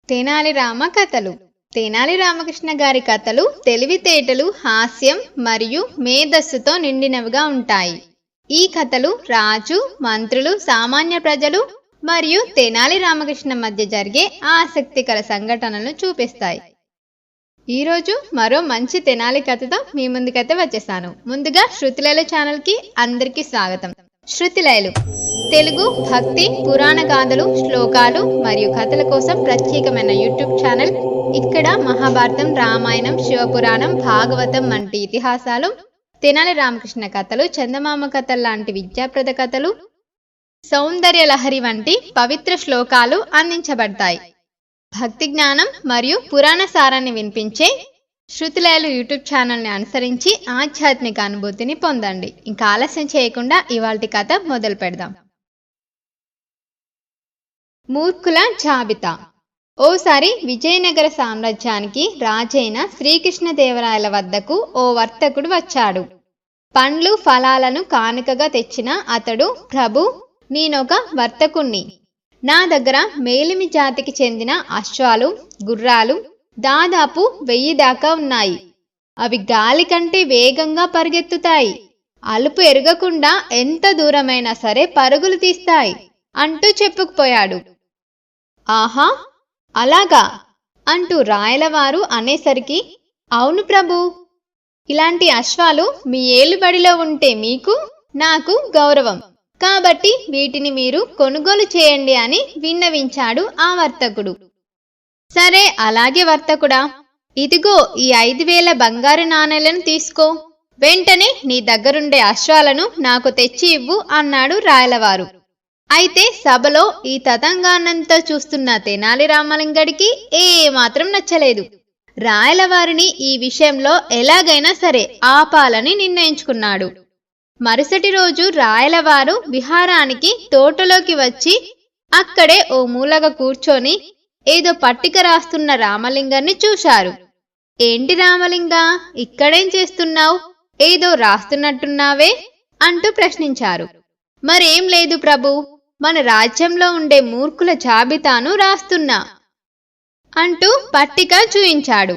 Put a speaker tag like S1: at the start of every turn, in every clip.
S1: తెనాలి రామ కథలు. తెనాలి రామకృష్ణ గారి కథలు తెలివితేటలు, హాస్యం మరియు మేధస్సుతో నిండినవిగా ఉంటాయి. ఈ కథలు రాజు, మంత్రులు, సామాన్య ప్రజలు మరియు తెనాలి రామకృష్ణ మధ్య జరిగే ఆసక్తికర సంఘటనలను చూపిస్తాయి. ఈరోజు మరో మంచి తెనాలి కథతో మీ ముందుకైతే వచ్చేసాను. ముందుగా శృతిలైల ఛానల్కి అందరికీ స్వాగతం. శృతిలైలు తెలుగు భక్తి, పురాణ గాథలు, శ్లోకాలు మరియు కథల కోసం ప్రత్యేకమైన యూట్యూబ్ ఛానల్. ఇక్కడ మహాభారతం, రామాయణం, శివపురాణం, భాగవతం వంటి ఇతిహాసాలు, తెనాలి రామకృష్ణ కథలు, చందమామ కథలు లాంటి విద్యాప్రద కథలు, సౌందర్య లహరి వంటి పవిత్ర శ్లోకాలు అందించబడతాయి. భక్తి జ్ఞానం మరియు పురాణ సారాన్ని వినిపించే శృతిలైలు యూట్యూబ్ ఛానల్ని అనుసరించి ఆధ్యాత్మిక అనుభూతిని పొందండి. ఇంకా ఆలస్యం చేయకుండా ఇవాల్టి కథ మొదలు పెడదాం. మూర్ఖుల జాబితా. ఓసారి విజయనగర సామ్రాజ్యానికి రాజైన శ్రీకృష్ణదేవరాయల వద్దకు ఓ వర్తకుడు వచ్చాడు. పండ్లు, ఫలాలను కానుకగా తెచ్చిన అతడు, ప్రభు, నేనొక వర్తకుణ్ణి. నా దగ్గర మేలిమి జాతికి చెందిన అశ్వాలు, గుర్రాలు దాదాపు 1000 దాకా ఉన్నాయి. అవి గాలి కంటే వేగంగా పరిగెత్తుతాయి. అలుపు ఎరగకుండా ఎంత దూరమైనా సరే పరుగులు తీస్తాయి అంటూ చెప్పుకుపోయాడు. ఆహా, అలాగా అంటూ రాయలవారు అనేసరికి, అవును ప్రభు, ఇలాంటి అశ్వాలు మీ ఏలుబడిలో ఉంటే మీకు, నాకు గౌరవం, కాబట్టి వీటిని మీరు కొనుగోలు చేయండి అని విన్నవించాడు ఆ వర్తకుడు. సరే, అలాగే వర్తకుడా, ఇదిగో ఈ 5000 బంగారు నాణేలను తీసుకో, వెంటనే నీ దగ్గరుండే అశ్వాలను నాకు తెచ్చి ఇవ్వు అన్నాడు రాయలవారు. అయితే సభలో ఈ తతంగాన్నంతా చూస్తున్న తెనాలి రామలింగడికి ఏమాత్రం నచ్చలేదు. రాయలవారిని ఈ విషయంలో ఎలాగైనా సరే ఆపాలని నిర్ణయించుకున్నాడు. మరుసటి రోజు రాయలవారు విహారానికి తోటలోకి వచ్చి అక్కడే ఓ మూలగా కూర్చొని ఏదో పట్టిక రాస్తున్న రామలింగాన్ని చూశారు. ఏంటి రామలింగా, ఇక్కడేం చేస్తున్నావు? ఏదో రాస్తున్నట్టున్నావే అంటూ ప్రశ్నించారు. మరేం లేదు ప్రభు, మన రాజ్యంలో ఉండే మూర్ఖుల జాబితాను రాస్తున్నా అంటూ పట్టిక చూయించాడు.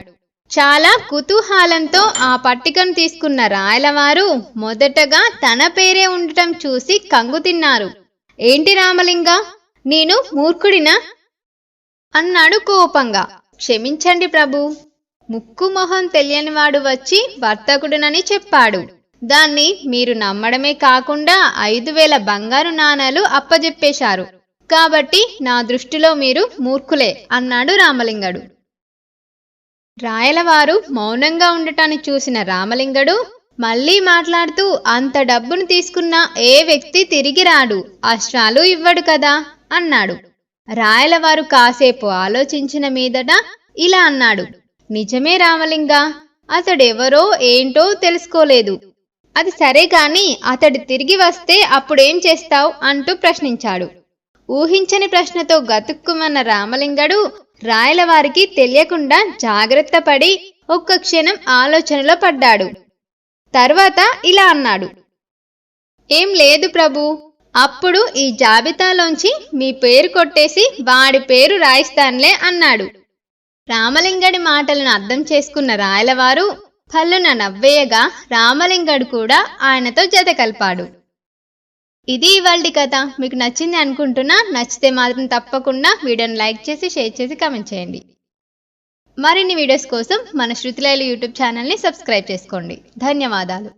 S1: చాలా కుతూహలంతో ఆ పట్టికను తీసుకున్న రాయలవారు మొదటగా తన పేరే ఉండటం చూసి కంగు తిన్నారు. ఏంటి రామలింగా, నేను మూర్ఖుడినా అన్నాడు కోపంగా. క్షమించండి ప్రభు, ముక్కు మొహం తెలియనివాడు వచ్చి వర్తకుడునని చెప్పాడు. దాన్ని మీరు నమ్మడమే కాకుండా 5000 బంగారు నాణాలు అప్పజెప్పేశారు. కాబట్టి నా దృష్టిలో మీరు మూర్ఖులే అన్నాడు రామలింగడు. రాయలవారు మౌనంగా ఉండటాన్ని చూసిన రామలింగడు మళ్ళీ మాట్లాడుతూ, అంత డబ్బును తీసుకున్న ఏ వ్యక్తి తిరిగి రాడు, అశ్వాలు ఇవ్వడు కదా అన్నాడు. రాయలవారు కాసేపు ఆలోచించిన మీదట ఇలా అన్నాడు. నిజమే రామలింగా, అతడెవరో ఏంటో తెలుసుకోలేదు. అది సరే కాని అతడు తిరిగి వస్తే అప్పుడేం చేస్తావు అంటూ ప్రశ్నించాడు. ఊహించని ప్రశ్నతో గతుక్కుమన్న రామలింగడు రాయలవారికి తెలియకుండా జాగ్రత్త పడి ఒక్క క్షణం ఆలోచనలో పడ్డాడు. తర్వాత ఇలా అన్నాడు. ఏం లేదు ప్రభు, అప్పుడు ఈ జాబితాలోంచి మీ పేరు కొట్టేసి వాడి పేరు రాయిస్తానులే అన్నాడు. రామలింగడి మాటలను అర్థం చేసుకున్న రాయలవారు పళ్ళున నవ్వేయగా రామలింగడు కూడా ఆయనతో జత కలిపాడు. ఇది ఇవాల్టి కథ. మీకు నచ్చింది అనుకుంటున్నా. నచ్చితే మాత్రం తప్పకుండా వీడియోని లైక్ చేసి, షేర్ చేసి, కామెంట్ చేయండి. మరిన్ని వీడియోస్ కోసం మన శృతిలైలు యూట్యూబ్ ఛానల్ని సబ్స్క్రైబ్ చేసుకోండి. ధన్యవాదాలు.